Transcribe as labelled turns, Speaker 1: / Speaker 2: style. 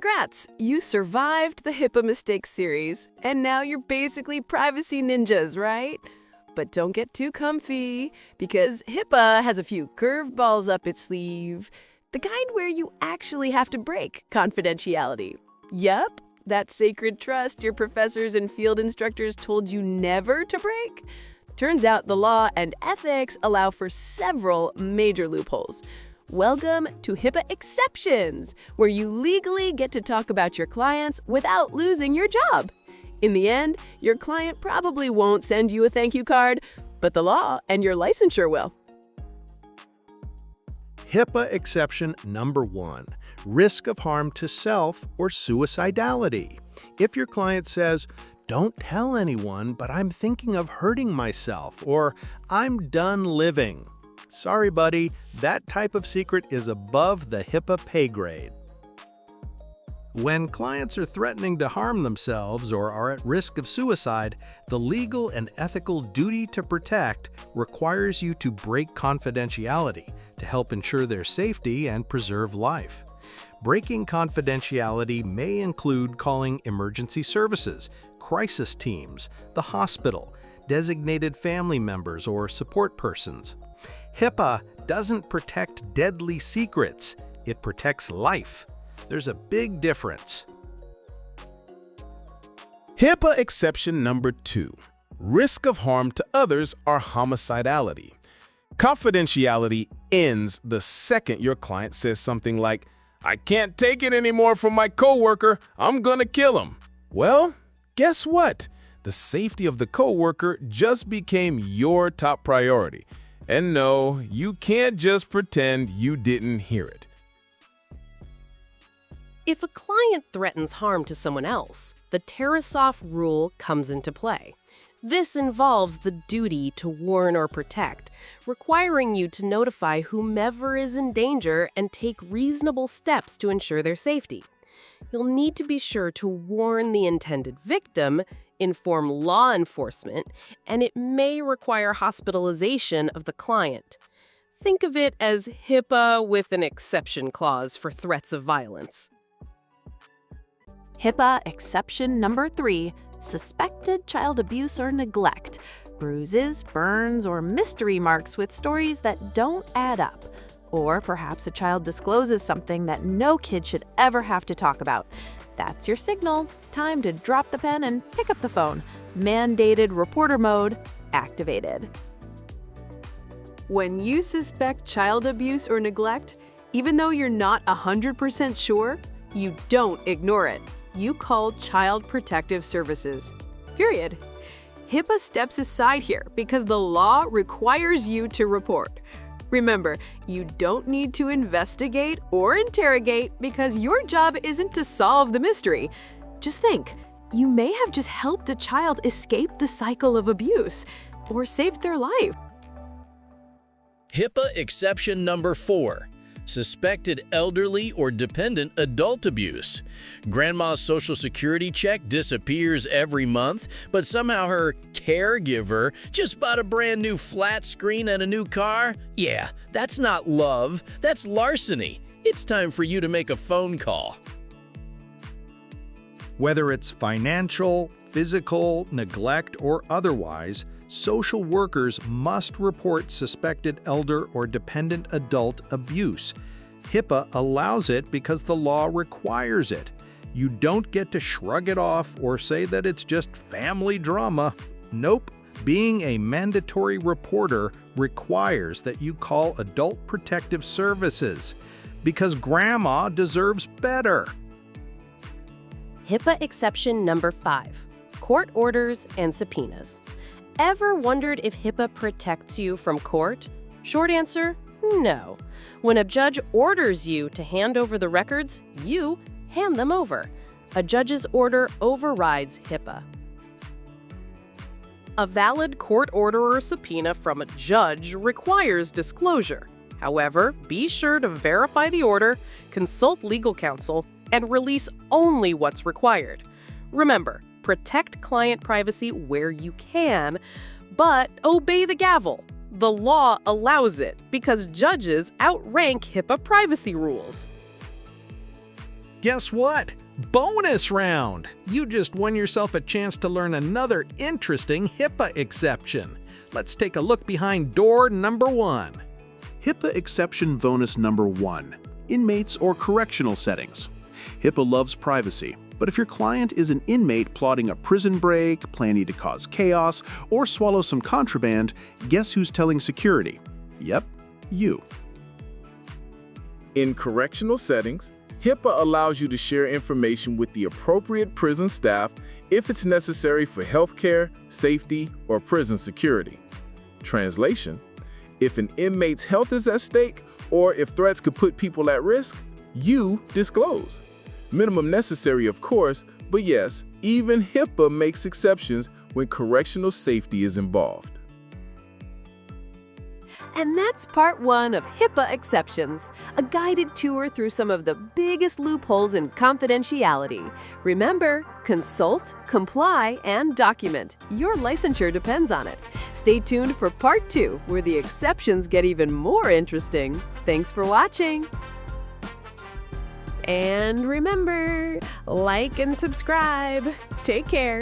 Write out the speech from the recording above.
Speaker 1: Congrats! You survived the HIPAA Mistakes series, and now you're basically privacy ninjas, right? But don't get too comfy, because HIPAA has a few curveballs up its sleeve. The kind where you actually have to break confidentiality. Yup, that sacred trust your professors and field instructors told you never to break. Turns out the law and ethics allow for several major loopholes. Welcome to HIPAA Exceptions, where you legally get to talk about your clients without losing your job. In the end, your client probably won't send you a thank you card, but the law and your licensure will.
Speaker 2: HIPAA exception number 1, risk of harm to self or suicidality. If your client says, "Don't tell anyone, but I'm thinking of hurting myself," or "I'm done living," sorry, buddy, that type of secret is above the HIPAA pay grade. When clients are threatening to harm themselves or are at risk of suicide, the legal and ethical duty to protect requires you to break confidentiality to help ensure their safety and preserve life. Breaking confidentiality may include calling emergency services, crisis teams, the hospital, designated family members, or support persons. HIPAA doesn't protect deadly secrets, it protects life. There's a big difference.
Speaker 3: HIPAA exception number 2, risk of harm to others or homicidality. Confidentiality ends the second your client says something like, "I can't take it anymore from my coworker, I'm gonna kill him." Well, guess what? The safety of the coworker just became your top priority. And no, you can't just pretend you didn't hear it.
Speaker 4: If a client threatens harm to someone else, the Tarasoff rule comes into play. This involves the duty to warn or protect, requiring you to notify whomever is in danger and take reasonable steps to ensure their safety. You'll need to be sure to warn the intended victim, inform law enforcement, and it may require hospitalization of the client. Think of it as HIPAA with an exception clause for threats of violence.
Speaker 1: HIPAA exception number 3, suspected child abuse or neglect. Bruises, burns, or mystery marks with stories that don't add up. Or perhaps a child discloses something that no kid should ever have to talk about. That's your signal. Time to drop the pen and pick up the phone. Mandated reporter mode activated. When you suspect child abuse or neglect, even though you're not 100% sure, you don't ignore it. You call Child Protective Services. Period. HIPAA steps aside here because the law requires you to report. Remember, you don't need to investigate or interrogate because your job isn't to solve the mystery. Just think, you may have just helped a child escape the cycle of abuse or saved their life.
Speaker 5: HIPAA exception number 4, suspected elderly or dependent adult abuse. Grandma's Social Security check disappears every month, but somehow her caregiver just bought a brand new flat screen and a new car? Yeah, that's not love, that's larceny. It's time for you to make a phone call.
Speaker 2: Whether it's financial, physical, neglect, or otherwise, social workers must report suspected elder or dependent adult abuse. HIPAA allows it because the law requires it. You don't get to shrug it off or say that it's just family drama. Nope. Being a mandatory reporter requires that you call Adult Protective Services because grandma deserves better.
Speaker 4: HIPAA exception number 5, court orders and subpoenas. Ever wondered if HIPAA protects you from court? Short answer, no. When a judge orders you to hand over the records, you hand them over. A judge's order overrides HIPAA. A valid court order or subpoena from a judge requires disclosure. However, be sure to verify the order, consult legal counsel, and release only what's required. Remember, protect client privacy where you can, but obey the gavel. The law allows it because judges outrank HIPAA privacy rules.
Speaker 2: Guess what? Bonus round! You just won yourself a chance to learn another interesting HIPAA exception. Let's take a look behind door number 1.
Speaker 6: HIPAA exception bonus number 1. Inmates or correctional settings. HIPAA loves privacy, but if your client is an inmate plotting a prison break, planning to cause chaos, or swallow some contraband, guess who's telling security? Yep, you.
Speaker 3: In correctional settings, HIPAA allows you to share information with the appropriate prison staff if it's necessary for healthcare, safety, or prison security. Translation: if an inmate's health is at stake or if threats could put people at risk, you disclose. Minimum necessary, of course, but yes, even HIPAA makes exceptions when correctional safety is involved.
Speaker 1: And that's part 1 of HIPAA Exceptions, a guided tour through some of the biggest loopholes in confidentiality. Remember, consult, comply, and document. Your licensure depends on it. Stay tuned for part 2, where the exceptions get even more interesting. Thanks for watching. And remember, like and subscribe. Take care.